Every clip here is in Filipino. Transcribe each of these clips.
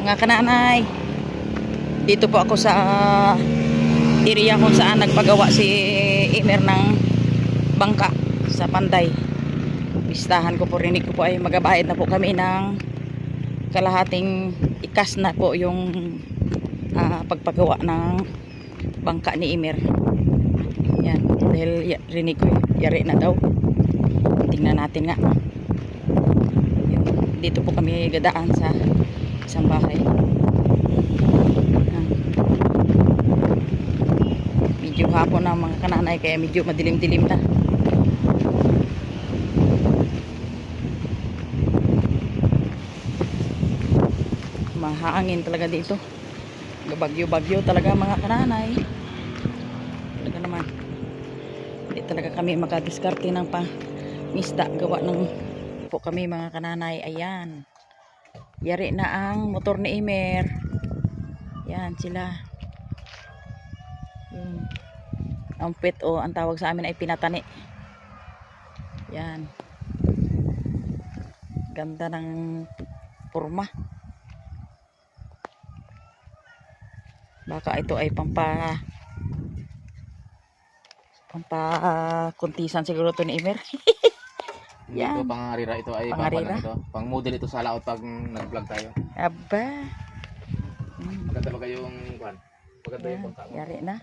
Mga kananay, dito po ako sa area kung saan nagpagawa si Imer ng bangka sa Panday. Bistahan ko po, rinig ko po ay magabayad na po kami ng kalahating ikas na po yung pagpagawa ng bangka ni Imer. Yan, dahil rinig ko yari na daw. Tingnan natin nga. Yan, dito po kami gadaan sa isang bahay. Medyo hapon na mga kananay, kaya medyo madilim-dilim na. Mahangin talaga dito. Bagyo-bagyo talaga mga kananay. Talaga naman. Hindi talaga kami makadiskarte ng pangisda. Gawa ng po kami mga kananay. Ayan. Yari na ang motor ni Imer. Yan sila. Ang pet o ang tawag sa amin ay pinatani. Yan. Ganda ng forma. Baka ito ay kuntisan siguro to ni Imer. Yan. Ito pangarira, ito ay pangarira. Ito. Pang model ito sa laot pag nag-vlog tayo. Aba. Maganda ba kayong kwan? Maganda yung bangka mo. Yari na.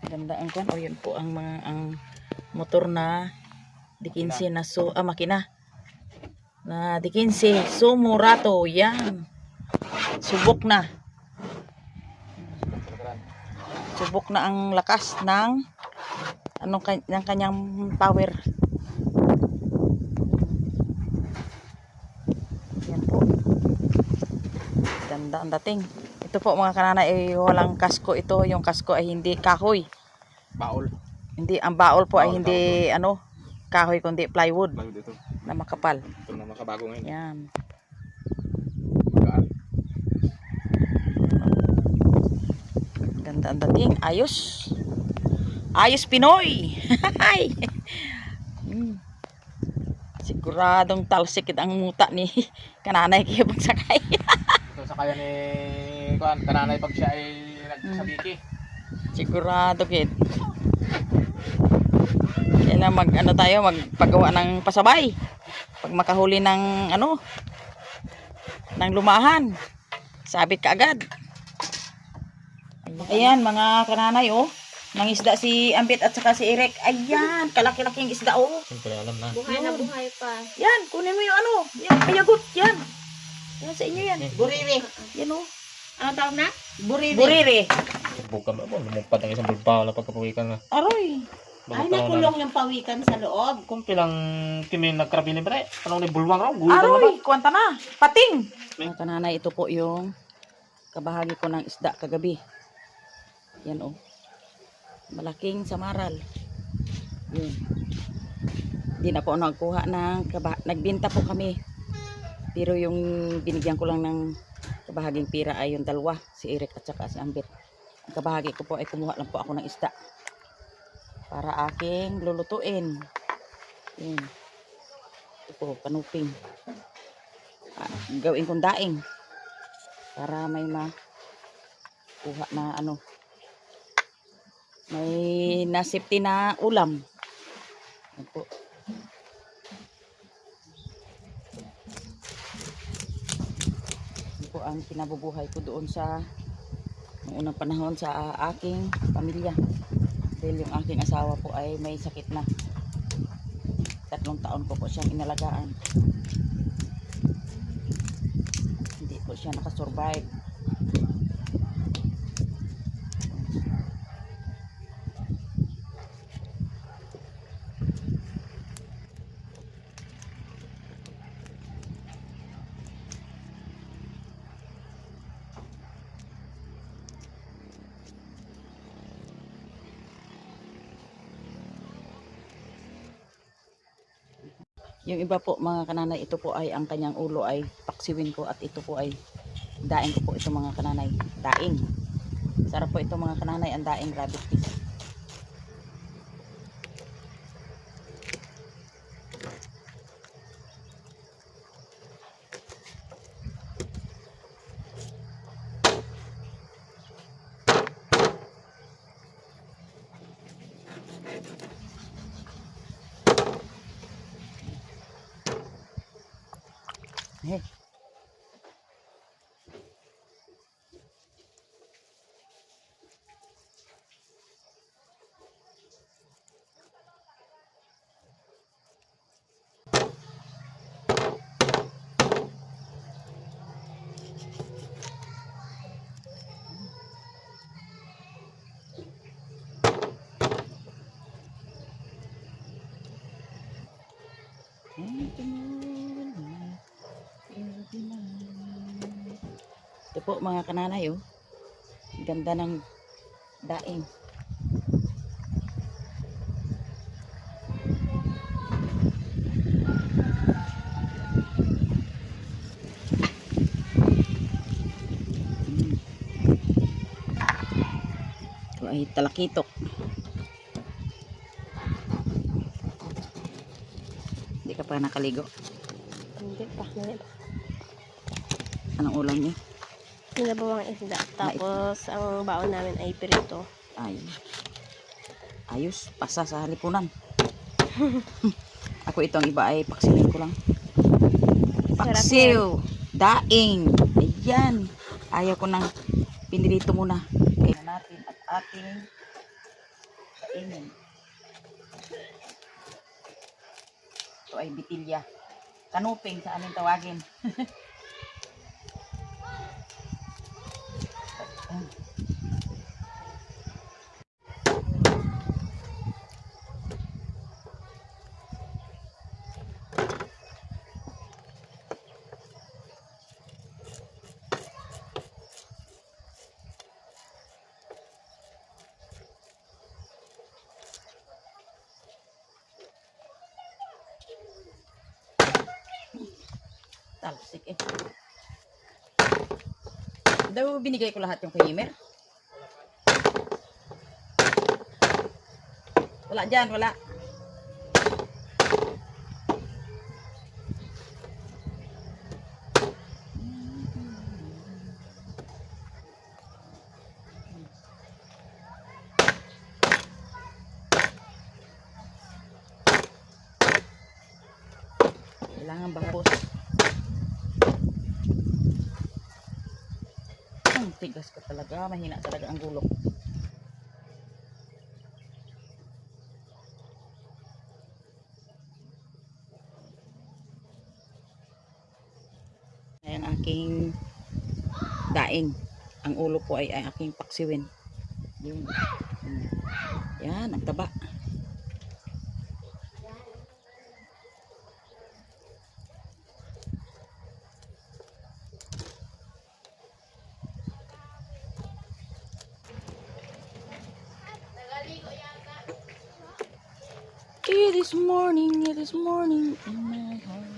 Ganda ang kwan. O yun po ang mga motor na D15 na makina. Na D15 Sumurato. Yan. Subok na. Subok na ang lakas ng ng kanyang power. Yan po. Ganda ang dating. Ito po mga kanana ay walang kasko ito. Yung kasko ay hindi kahoy. Baol. Hindi, ang baol po ay hindi kahoy kundi plywood. Plywood ito. Na makapal. Ito na makabago ngayon. Yan. Magaan. Ganda ang dating. Ayos. Ayos Pinoy. Siguradong talsikid ang muta ni kananay kaya pagsakay. Ito sa kaya ni kwan, kananay pag siya ay nagsabiki. Sigurado kid. Kailan magpagawa ng pasabay. Pag makahuli ng ng lumahan. Sabit ka agad. Ayan mga kananay Mangisda si Ambit at saka si Eric. Ayan, kalaki-laking isda Siyempre alam na. Buhay na buhay pa. Yan, kunin mo yung yung payagot. Yan. Yan sa inyo yan. Buriri. Yan Ano tawag na? Buriri. Buriri. Buka ba? Lumupad ang isang bulpa wala pagkapawikan na. Aroy. Ay, nakulong yung pawikan sa loob. Kung pilang kimi nagkarabili pre, anong ni bulwang raw, gulo na ba? Aroy, kwanta na. Pating. Mga kananay, ito po yung kabahagi ko ng isda kagabi. Yan malaking samaral. Yun. Hindi na po nagkuha ng nagbenta po kami. Pero yung binigyan ko lang ng kabahaging pira ay yung dalawa, si Eric at saka si Ambit. Ang kabahagi ko po ay kumuha lang po ako ng isda para aking lulutuin. Yun. Ito po, panuping. Gawin kong daing para may makuha na may nasipti na ulam. Yan po. Yan po ang kinabubuhay ko doon sa unang panahon sa aking pamilya. Dahil yung aking asawa po ay may sakit na. 3 taon ko po siyang inalagaan. Hindi po siya nakasurvive. Yung iba po mga kananay, ito po ay ang kanyang ulo ay paksiwin ko at ito po ay daing ko po ito mga kananay. Daing. Sarap po ito mga kananay, ang daing rabbit fish. Hey. Ito po mga kananay, oh. Ganda ng daing. Ito ay talakitok. Hindi ka pa nakaligo. Hindi pa. Anong ulam niyo? Sinabawang isda. Tapos, ang baon namin ay pirito. Ay. Ayos. Pasa sa halipunan. Ako itong iba ay paksiwin ko lang. Paksiw. Daing. Ayan. Ayaw ko nang pinirito muna. Kaya natin at ating kainin. Ito ay bitilya. Kanuping sa aming tawagin. Talsik eh. Daw binigay ko lahat yung kay Imer. Wala dyan, wala. Kailangan bakos. Ang tigas ko talaga. Mahina talaga ang gulok. Ayan aking daing. Ang ulo ko ay aking paksiwin. Yun. Yan, ang taba. It is morning in my heart.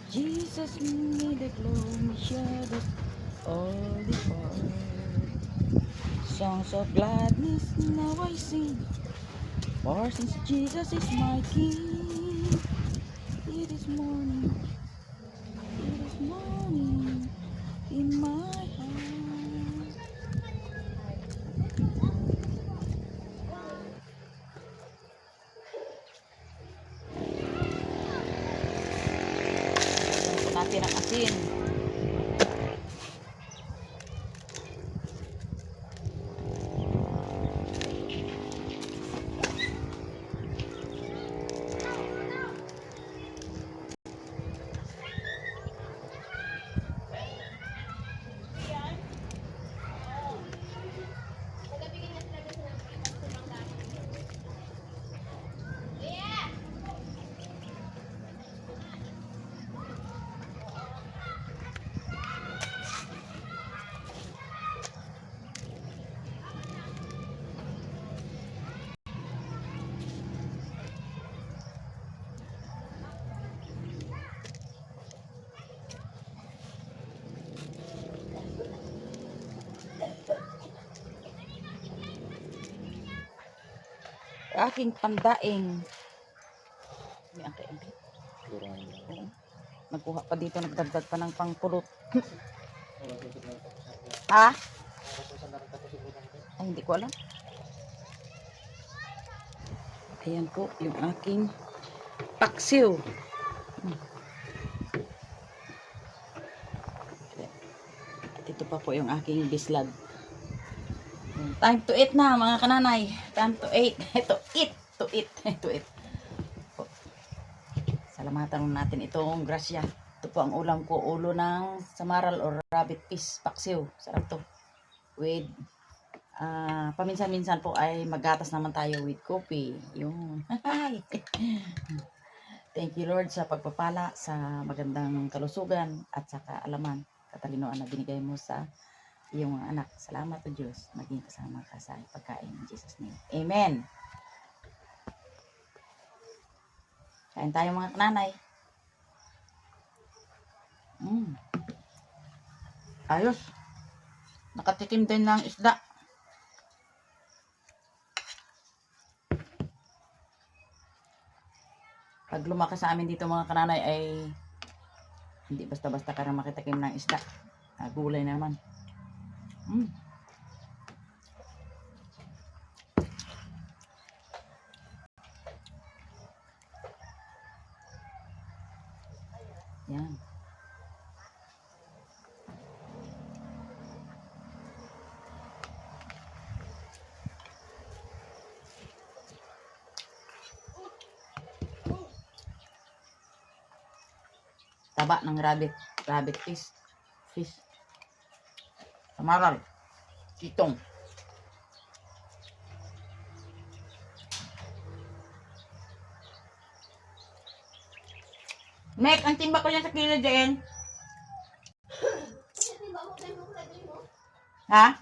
Jesus made the glory shadow all depart. Songs of gladness now I sing, for since Jesus is my King. It is morning in my heart. Natin ang asin. Aking pandaing. May angke-angke. Oo. Nagkuha pa dito, nagdagdag pa ng pangpulot. Ha? Ay, hindi ko alam. Ayan po yung aking paksiw. At ito pa po yung aking bislad. Time to eat na mga kananay. Time to eat. Ito, eat. To eat. To eat. Salamatan natin itong grasya. Ito po ang ulam ko. Ulo ng samaral or rabbit fish paksiw. Sarap to. With paminsan-minsan po ay maggatas naman tayo with coffee. Yun. Thank you Lord sa pagpapala, sa magandang kalusugan at sa kaalaman, katalinoan na binigay mo sa iyong mga anak. Salamat o Diyos. Maging kasama ka sa pagkain in Jesus name. Amen. Kain tayo mga kananay. Ayos. Nakatikim din ng isda. Pag lumakas sa amin dito mga kananay ay hindi basta-basta ka na makitikim ng isda. Gulay naman. Yan. Taba ng rabbit fish. Samaral. Kitong. Nek, ang timba ko yan sa kilo dyan. Ha?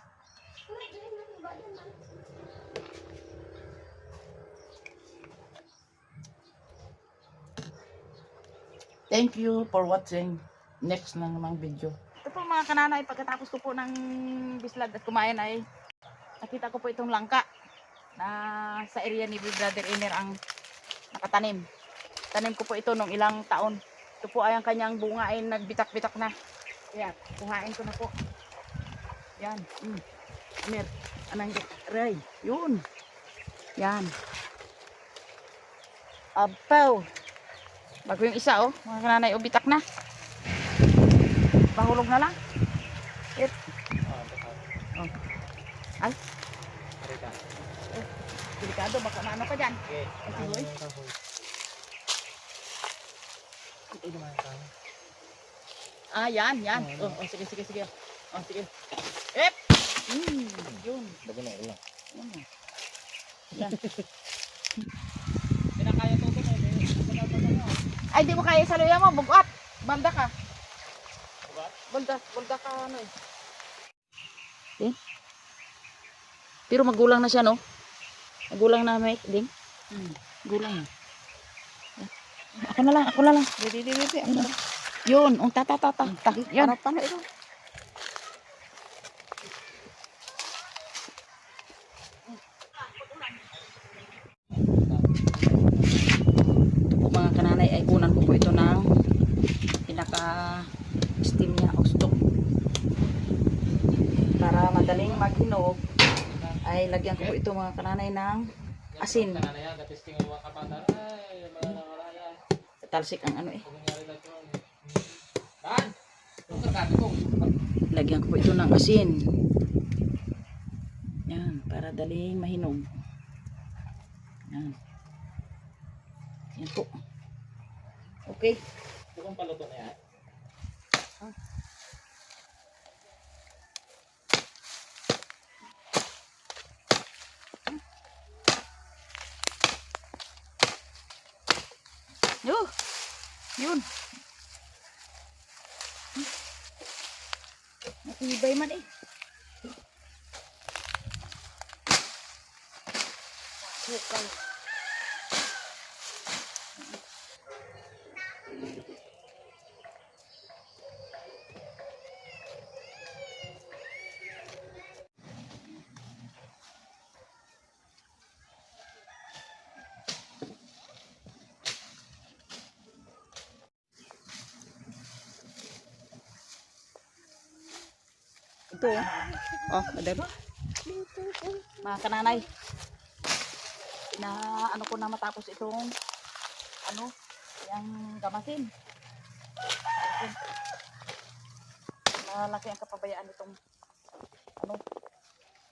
Thank you for watching. Next na namang video. Ito po mga kananay, pagkatapos ko po ng bislad at kumain ay nakita ko po itong langka na sa area ni Brother Iner ang nakatanim. Tanim ko po ito nung ilang taon. Ito po ay ang kanyang bunga ay nagbitak-bitak na. Kaya, kuhain ko na po. Yan. Iner, anang ray. Yun. Yan. Apaw. Bago yung isa mga kananay, bitak na. Pahulog na lang. It. Oh. Ay. Delikado, baka maano ka dyan. Yan. Sige. Sige. Ep! Yun. Yan. Ay, di mo kaya sa luya mo, bugat. Banda ka. Balda ka ano eh. Pero magulang na siya, no? Magulang na may ding. Gulang na. Ako na lang. Di. Yun, ta. Yan. Paano ito? Mga kananay ay kunan ko po ito ng pinaka-steam niya o stock para madaling maghinog. Ay lagyan ko po ito mga kananay ng asin. Talsik ang ano eh. Lagyan ko po ito ng asin. Yan, para daling mahinog. Yan po. Okay. Ito kung paluto na yan. Yun. Matibay man eh. Ito ada mga kananay. na ano ko na matapos itong ano, yung gamasin. Ayun. Malaki ang kapabayaan itong ano,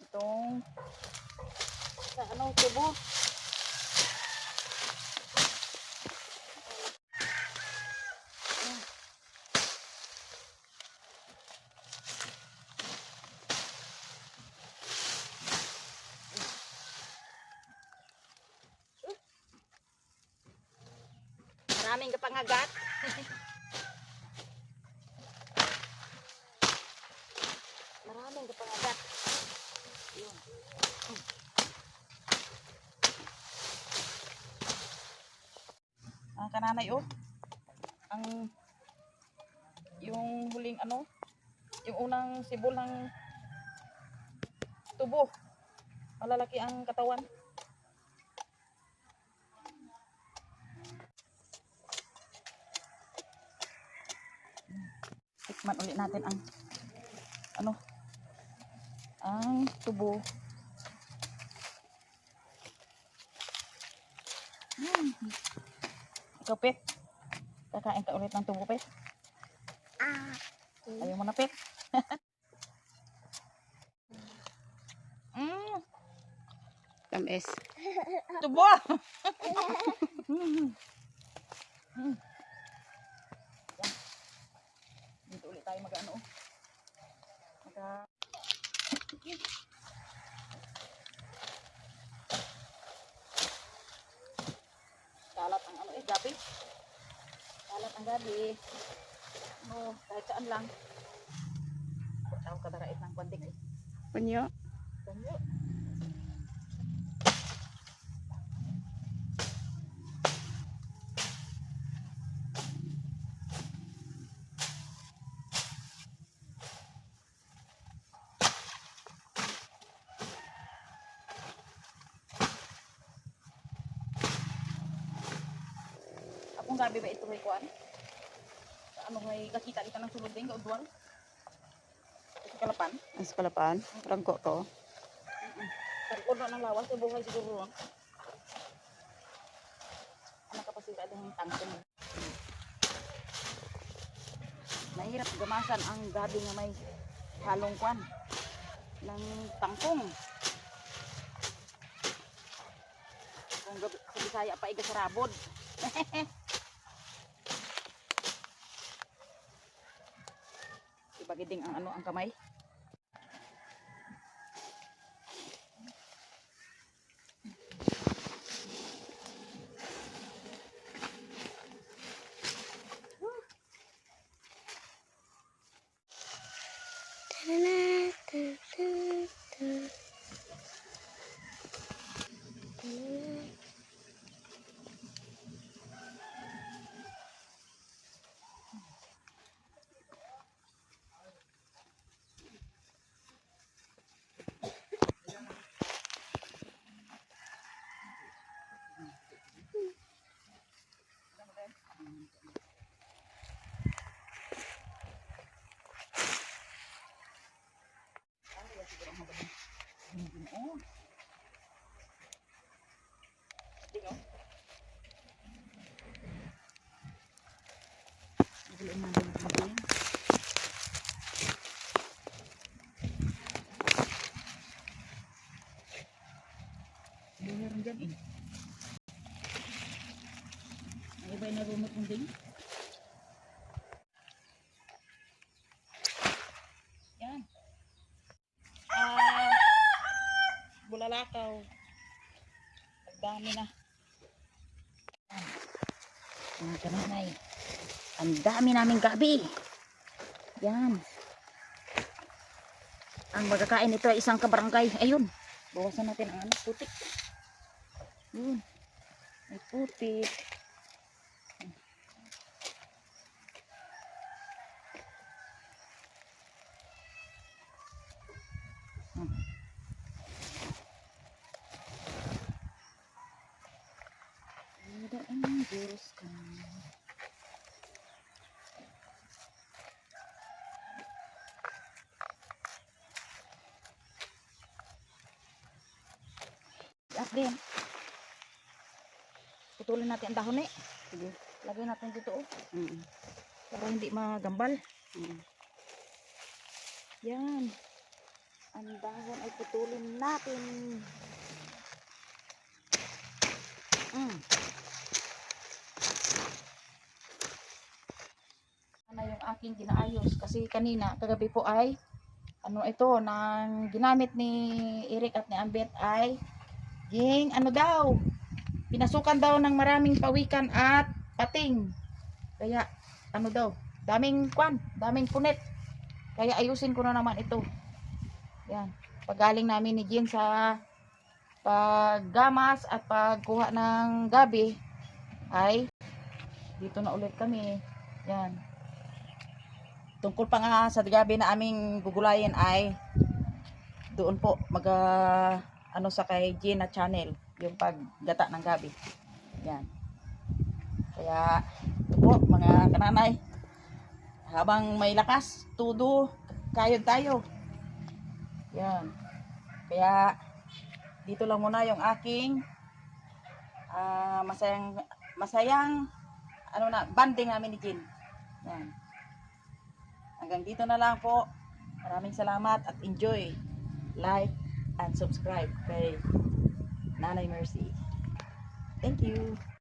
itong sa ano, tubo. Maraming kapangagat. Maraming kapangagat. Yun. Ang kananay oh. Ang yung huling ano, yung unang sibol ng tubo. Malalaki ang katawan. Tikman ulit natin ang ano, ang tubo. Ikaw, Pet. Kakain ka ulit ng tubo, Pet. Ayaw mo na, Pet. Tamis. Tubo! Dito ulit tayo mag-ano. Kalat ang ano gabi. Kalat ang gabi. No, kahit saan lang. Ako kadarait ng kwanting eh. Punyo. Tunyo. Akong gabi ba ito may kuan? Ano may kakita dito ng sulod din, kaudwal? Sa kalapan? Ang kalapan. Rangko to. Tarikod na ng lawas, sa buhay siguro. Ano kapasidad ng tangkong? Mahirap gamasan ang gabi nga may halong kwan ng tangkong. Kung gabi, sa Bisaya pa iga sa rabod. Ibagiding ang ano ang kamay. Meron dyan eh. Ang iba yung narunot mong din. Yan. Bulalakaw. Ang dami na. Mga kananay. Ang dami naming gabi. Yan. Ang magkakain nito ay isang kabarangay. Ayun. Bawasan natin ang ano, putik. Yun. May putik. Ada ang Diyos ka. At din. putulin natin ang dahon eh. Sige. Lagay natin dito oh. Mm. Para hindi magambal. Mm. Yan. Ang dahon ay putulin natin. Ano yung aking ginaayos kasi kanina kagabi po ay ano ito nang ginamit ni Eric at ni Ambet ay ano daw pinasukan daw ng maraming pawikan at pating. Kaya ano daw daming punit. Kaya ayusin ko na naman ito. Yan. Pagaling namin ni Jean sa paggamas at pagkuha ng gabi ay dito na ulit kami. Yan. Tungkol pa nga sa gabi na aming gugulayin ay doon po ano sa kay Jean na channel yung paggata ng gabi. Yan. Kaya ito po mga kananay habang may lakas tudo kayod tayo. Yan. Kaya dito lang muna yung aking masayang banding namin ni Jean. Yan. Hanggang dito na lang po. Maraming salamat at enjoy. Like and subscribe kay Nanay Mercy. Thank you.